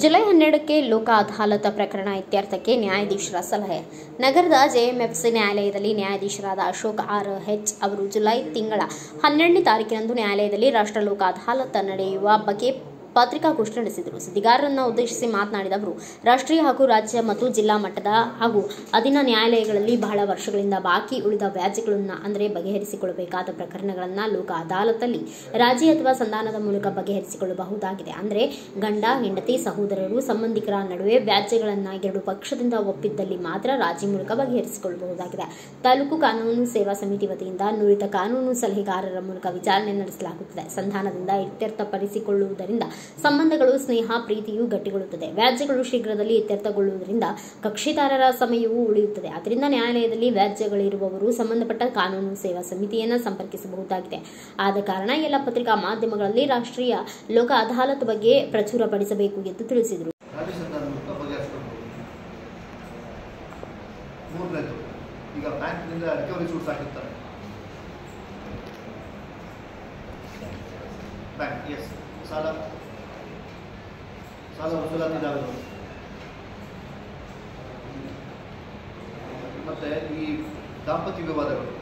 July 12ಕ್ಕೆ Lok Adalat ಪ್ರಕರಣ ಇತ್ಯರ್ಥಕ್ಕೆ ನ್ಯಾಯಾಧೀಶರ ಸಲಹೆ. ನಗರದ ಜೆಎಂಎಫ್ಸಿ ನ್ಯಾಯಾಲಯದಲ್ಲಿ ನ್ಯಾಯಾಧೀಶರಾದ ಅಶೋಕ್ ಆರ್.ಎಚ್. ಅವರು ಜುಲೈ ತಿಂಗಳ 12ನೇ ತಾರೀಕಿನಂದು ನ್ಯಾಯಾಲಯದಲ್ಲಿ ರಾಷ್ಟ್ರ ಲೋಕ ಅದಾಲತ್ ನಡೆಯುವ ಬಗ್ಗೆ ಪತ್ರಿಕಾಗೋಷ್ಠಿ ನಡೆಸಿದರು. ಸುದ್ದಿಗಾರರನ್ನು ಉದ್ದೇಶಿಸಿ ಮಾತನಾಡಿದ ಅವರು, ರಾಷ್ಟ್ರೀಯ ಹಾಗೂ ರಾಜ್ಯ ಮತ್ತು ಜಿಲ್ಲಾ ಮಟ್ಟದ ಹಾಗೂ ಅಧೀನ ನ್ಯಾಯಾಲಯಗಳಲ್ಲಿ ಬಹಳ ವರ್ಷಗಳಿಂದ ಬಾಕಿ ಉಳಿದ ವ್ಯಾಜ್ಯಗಳನ್ನು ಅಂದರೆ ಬಗೆಹರಿಸಿಕೊಳ್ಳಬೇಕಾದ ಪ್ರಕರಣಗಳನ್ನು ಲೋಕ ಅದಾಲತ್ನಲ್ಲಿ ರಾಜಿ ಅಥವಾ ಸಂಧಾನದ ಮೂಲಕ ಬಗೆಹರಿಸಿಕೊಳ್ಳಬಹುದಾಗಿದೆ. ಅಂದರೆ ಗಂಡ ಹೆಂಡತಿ ಸಹೋದರರು ಸಂಬಂಧಿಕರ ನಡುವೆ ವ್ಯಾಜ್ಯಗಳನ್ನು ಎರಡು ಪಕ್ಷದಿಂದ ಒಪ್ಪಿದ್ದಲ್ಲಿ ಮಾತ್ರ ರಾಜಿ ಮೂಲಕ ಬಗೆಹರಿಸಿಕೊಳ್ಳಬಹುದಾಗಿದೆ. ತಾಲೂಕು ಕಾನೂನು ಸೇವಾ ಸಮಿತಿ ವತಿಯಿಂದ ನುರಿತ ಕಾನೂನು ಸಲಹೆಗಾರರ ಮೂಲಕ ವಿಚಾರಣೆ ನಡೆಸಲಾಗುತ್ತದೆ. ಸಂಧಾನದಿಂದ ಇತ್ಯರ್ಥಪಡಿಸಿಕೊಳ್ಳುವುದರಿಂದ ಸಂಬಂಧಗಳು ಸ್ನೇಹ ಪ್ರೀತಿಯು ಗಟ್ಟಿಗೊಳ್ಳುತ್ತದೆ. ವ್ಯಾಜ್ಯಗಳು ಶೀಘ್ರದಲ್ಲಿ ಇತ್ಯರ್ಥಗೊಳ್ಳುವುದರಿಂದ ಕಕ್ಷಿದಾರರ ಸಮಯವೂ ಉಳಿಯುತ್ತದೆ. ಆದ್ದರಿಂದ ನ್ಯಾಯಾಲಯದಲ್ಲಿ ವ್ಯಾಜ್ಯಗಳಿರುವವರು ಸಂಬಂಧಪಟ್ಟ ಕಾನೂನು ಸೇವಾ ಸಮಿತಿಯನ್ನು ಸಂಪರ್ಕಿಸಬಹುದಾಗಿದೆ. ಆದ ಕಾರಣ ಎಲ್ಲ ಪತ್ರಿಕಾ ಮಾಧ್ಯಮಗಳಲ್ಲಿ ರಾಷ್ಟ್ರೀಯ ಲೋಕ ಅದಾಲತ್ ಬಗ್ಗೆ ಪ್ರಚುರಪಡಿಸಬೇಕು ಎಂದು ತಿಳಿಸಿದರು. ಈಗ ಬ್ಯಾಂಕ್ನಿಂದ ರಿಕವರಿ ಸೂಟ್ಸ್ ಹಾಕಿರ್ತಾರೆ. ಬ್ಯಾಂಕ್ ಸಾಲ ವಸೂಲಾತಿದಾರರು ಮತ್ತೆ ಈ ದಾಂಪತ್ಯ ವಿವಾದಗಳು,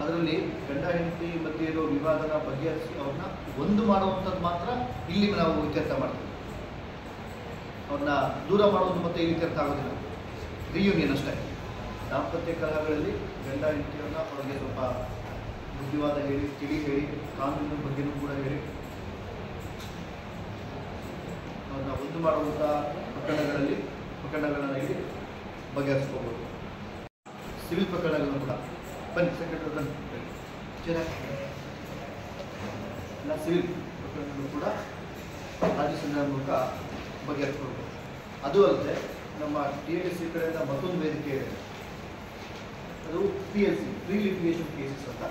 ಅದರಲ್ಲಿ ಗಂಡ ಹೆಂಡತಿ ಮಧ್ಯೆ ಇರೋ ವಿವಾದನ ಬಗೆಹರಿಸಿ ಅವ್ರನ್ನ ಒಂದು ಮಾಡುವಂಥದ್ದು ಮಾತ್ರ ಇಲ್ಲಿ ನಾವು ಇತ್ಯರ್ಥ ಮಾಡ್ತೀವಿ. ಅವ್ರನ್ನ ದೂರ ಮಾಡುವುದು ಮತ್ತೆ ಇಲ್ಲಿ ಇತ್ಯರ್ಥ ಆಗೋದಿಲ್ಲ, ರಿಯೂನಿಯನ್ ಅಷ್ಟೇ. ದಾಂಪತ್ಯ ಕಲಹಗಳಲ್ಲಿ ಗಂಡ ಹೆಂಡತಿಯವ್ರನ್ನ ಅವ್ರಿಗೆ ಸ್ವಲ್ಪ ಬುದ್ಧಿವಾದ ಹೇಳಿ, ತಿಳಿ ಹೇಳಿ, ಕಾನೂನಿನ ಬಗ್ಗೆನೂ ಕೂಡ ಹೇಳಿ ಅವ್ರನ್ನ ಒಂದು ಮಾಡುವಂಥ ಪ್ರಕರಣಗಳನ್ನು ಇಲ್ಲಿ ಬಗೆಹರಿಸ್ಕೋಬೋದು. ಸಿವಿಲ್ ಪ್ರಕರಣಗಳನ್ನು ಕೂಡ ಬನ್ನಿ ಸೆಕ್ರೆಟರಿ ಬನ್ನಿ ಎಲ್ಲ ಸಿವಿಲ್ ಪ್ರಕರಣಗಳು ಕೂಡ ರಾಜ್ಯ ಸಂಧಾನದ ಮೂಲಕ ಬಗೆಹರಿಸ್ಕೊಳ್ಬೋದು. ಅದು ಅಲ್ಲದೆ ನಮ್ಮ TLC ಕಡೆಯಿಂದ ಮತ್ತೊಂದು ವೇದಿಕೆ ಇದೆ, ಅದು PLC ಪ್ರೀ ಲಿಟಿಗೇಷನ್ ಕೇಸಸ್ ಅಂತ,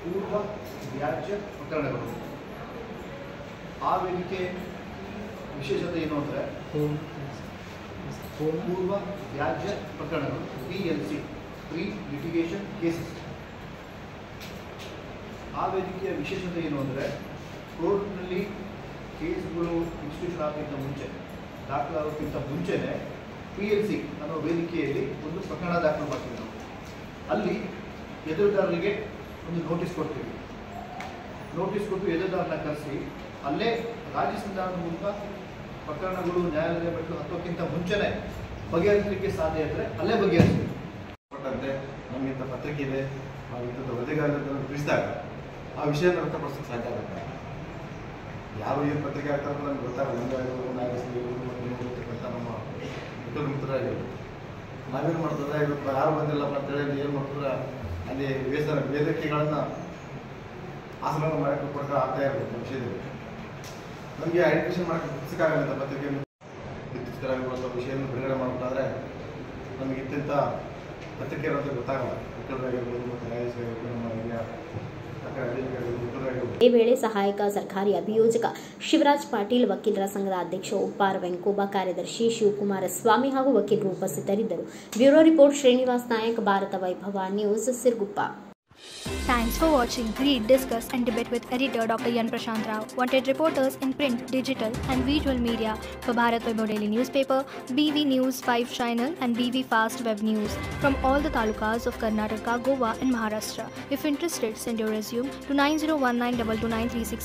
ಪೂರ್ವ ವ್ಯಾಜ್ಯ ಪ್ರಕರಣಗಳು. ಆ ವೇದಿಕೆ ವಿಶೇಷತೆ ಏನು ಅಂದರೆ ಪೂರ್ವ ವ್ಯಾಜ್ಯ ಪ್ರಕರಣಗಳು, PLC ಪ್ರೀ ಲಿಟಿಗೇಷನ್ ಕೇಸಸ್. ಆ ವೇದಿಕೆಯ ವಿಶೇಷತೆ ಏನು ಅಂದರೆ ಕೋರ್ಟ್ನಲ್ಲಿ ಕೇಸ್ಗಳು ಇನ್ಸ್ಟಿಟ್ಯೂಷನ್ ಆಗೋಕ್ಕಿಂತ ಮುಂಚೆ, ದಾಖಲಾಗೋಕ್ಕಿಂತ ಮುಂಚೆನೇ PLC ಅನ್ನೋ ವೇದಿಕೆಯಲ್ಲಿ ಒಂದು ಪ್ರಕರಣ ದಾಖಲು ಮಾಡ್ತೀವಿ ನಾವು. ಅಲ್ಲಿ ಎದುರುದಾರರಿಗೆ ಒಂದು ನೋಟಿಸ್ ಕೊಡ್ತೀವಿ. ನೋಟಿಸ್ ಕೊಟ್ಟು ಎದುರುದಾರನ ಕರೆಸಿ ಅಲ್ಲೇ ರಾಜ್ಯ ಸಂಧಾನದ ಮೂಲಕ ಪ್ರಕರಣಗಳು ನ್ಯಾಯಾಲಯ ಬಿಟ್ಟು ಹತ್ತೋಕ್ಕಿಂತ ಮುಂಚೆನೇ ಬಗೆಹರಿಸಲಿಕ್ಕೆ ಸಾಧ್ಯ ಇದ್ದರೆ ಅಲ್ಲೇ ಬಗೆಹರಿಸ್ತೀವಿ. ಕೊಟ್ಟಂತೆ ನಮಗೆ ಇಂಥ ಪತ್ರಿಕೆ ಇದೆ, ನಾವು ಇಂಥದ್ದು ವರದಿಗಾರರನ್ನು ತಿಳಿಸಿದಾಗ ಆ ವಿಷಯನ ವ್ಯಕ್ತಪಡಿಸೋಕ್ಕೆ ಸಾಧ್ಯ ಆಗುತ್ತೆ. ಯಾವ ಏನು ಪತ್ರಿಕೆ ಆಗ್ತಾರೋ ನಮ್ಗೆ ಗೊತ್ತಾಗಲ್ಲ. ನ್ಯಾಯಸ್ಥಿತಿರ್ತಕ್ಕಂಥ ನಮ್ಮ ಮಿತ್ರರಾಗಿರ್ಬೋದು, ನಾವೇನು ಮಾಡ್ತದೆ ಇವತ್ತು ಯಾರು ಬಂದಿಲ್ಲಪ್ಪ ಅಂತೇಳಿ ಏನು ಮಾಡ್ತಾರೆ, ಅಲ್ಲಿ ವೇದಿಕೆಗಳನ್ನು ಆಸನ ಮಾಡೋಕ್ಕೆ ಕೊಟ್ಟರೆ ಆಗ್ತಾ ಇರಬೇಕು ವಿಷಯದಲ್ಲಿ. ನಮಗೆ ಐಡೆಂಟಿಫಿಕೇಶನ್ ಮಾಡೋಕ್ಕೆ ಸಿಕ್ಕಾಗಲ್ಲ. ಪತ್ರಿಕೆ ಇತ್ತೀಚಿನ ವಿಷಯವನ್ನು ಬಿಡುಗಡೆ ಮಾಡಬೇಕಾದ್ರೆ ನಮಗೆ ಇಂತಿಂಥ ಪತ್ರಿಕೆ ಇರೋದು ಗೊತ್ತಾಗಲ್ಲ. ವಕೀಲರಾಗಿರ್ಬೋದು ಮತ್ತು ನ್ಯಾಯಾಧೀಶರಾಗಿರ್ಬೋದು, ನಮ್ಮ ಹಿರಿಯ ಈ ವೇಳೆ ಸಹಾಯಕ ಸರ್ಕಾರಿ ಅಭಿಯೋಜಕ ಶಿವರಾಜ್ ಪಾಟೀಲ್, ವಕೀಲರ ಸಂಘದ ಅಧ್ಯಕ್ಷ ಉಪ್ಪಾರ್ ವೆಂಕೋಬ, ಕಾರ್ಯದರ್ಶಿ ಶಿವಕುಮಾರ ಸ್ವಾಮಿ ಹಾಗೂ ವಕೀಲರು ಉಪಸ್ಥಿತರಿದ್ದರು. ಬ್ಯೂರೋ ರಿಪೋರ್ಟ್ ಶ್ರೀನಿವಾಸ್ ನಾಯಕ್, ಭಾರತ ವೈಭವ news, Siruguppa. Thanks for watching. Read, discuss and debate with editor Dr. Yan Prashant Rao. Wanted reporters in print, digital and visual media for Bharat Vaibhav Daily Newspaper, BV News 5 Channel and BV Fast Web News from all the talukas of Karnataka, Goa and Maharashtra. If interested, send your resume to 9019229363.